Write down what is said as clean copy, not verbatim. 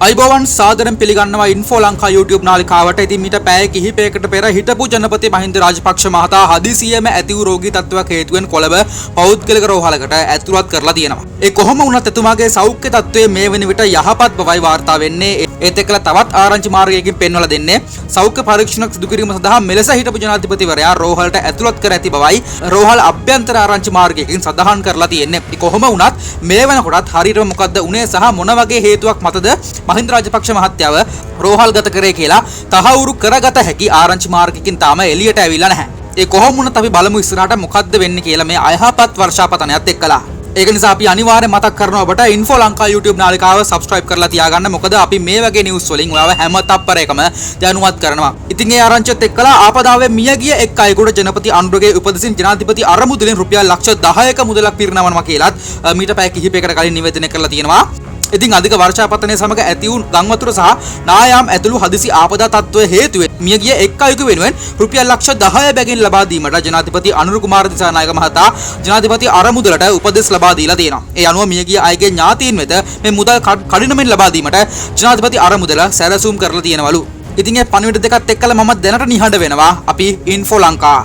අයිබෝවන් සාදරයෙන් පිළිගන්නවා ඉන්ෆෝ ලංකා YouTube නාලිකාවට. ඉතින් මීට පැය කිහිපයකට පෙර හිටපු ජනපති මහින්ද රාජපක්ෂ මහතා හදිසියෙම ඇති වූ රෝගී තත්ත්වයක් හේතුවෙන් කොළඹ පෞද්ගලික රෝහලකට ඇතුළත් කරලා තියෙනවා. ඒ කොහොම වුණත් එතුමාගේ සෞඛ්‍ය තත්ත්වය මේ වෙන විට යහපත් බවයි වාර්තා වෙන්නේ. ඒත් එක්කලා තවත් ආරංචි මාර්ගයකින් පෙන්වලා දෙන්නේ සෞඛ්‍ය පරීක්ෂණයක් සිදු කිරීම සඳහා මෙලෙස හිටපු ජනාධිපතිවරයා රෝහලට ඇතුළත් කර ඇති බවයි රෝහල් අභ්‍යන්තර ආරංචි මාර්ගයකින් සඳහන් කරලා තියෙන්නේ. කොහොම වුණත් මේ වෙනකොටත් හරියටම මොකද්ද උනේ සහ මොන වගේ හේතුවක් මතද මහින්ද රාජපක්ෂ මහත්තයාව රෝහල් ගත කරේ කියලා තහවුරු කරගත හැකි ආරංචි මාර්ගයකින් තාම එළියට ඇවිල්ලා නැහැ. ඒ කොහොම වුණත් අපි බලමු ඉස්සරහට මොකද්ද වෙන්නේ කියලා මේ අයහපත් වර්ෂාපතනයත් එක්කලා. ඒක නිසා අපි අනිවාර්යෙන් මතක් කරනවා ඔබට ඉන්ෆෝ ලංකා YouTube නාලිකාව subscribe කරලා තියාගන්න. මොකද අපි මේ වගේ news වලින් ඔයාව හැම තප්පරයකම දැනුවත් කරනවා. ඉතින් ඒ ආරංචියත් එක්කලා ආපදාවේ මියගිය එක් අයෙකුට ජනපති අනුරගේ උපදෙසින් ජනාධිපති අරමුදලින් රුපියල් ලක්ෂ 10ක මුදලක් පිරිනමනවා කියලාත් මීට පැය කිහිපයකට කලින් නිවේදනය කරලා තියෙනවා. ඉතින් අධික වර්ෂාපතනය සමග ඇති වූ ගංවතුර සහ නායාම් ඇතුළු හදිසි ආපදා තත්ත්වය හේතුවෙන් මියගිය එක් අයෙකු වෙනුවෙන් රුපියල් ලක්ෂ 10 බැගින් ලබා දීමට ජනාධිපති අනුර කුමාර දිසානායක මහතා ජනාධිපති අරමුදලට උපදෙස් ලබා දීලා තියෙනවා. ඒ අනුව මියගිය අයගේ ඥාතීන් වෙත මේ මුදල් කඩිනමින් ලබා දීමට ජනාධිපති අරමුදල සැලසුම් කරලා තියෙනවලු. ඉතින් මේ පණිවිඩ දෙකත් එක්කලා මම දැනට නිහඬ වෙනවා. අපි ඉන්ෆෝ ලංකා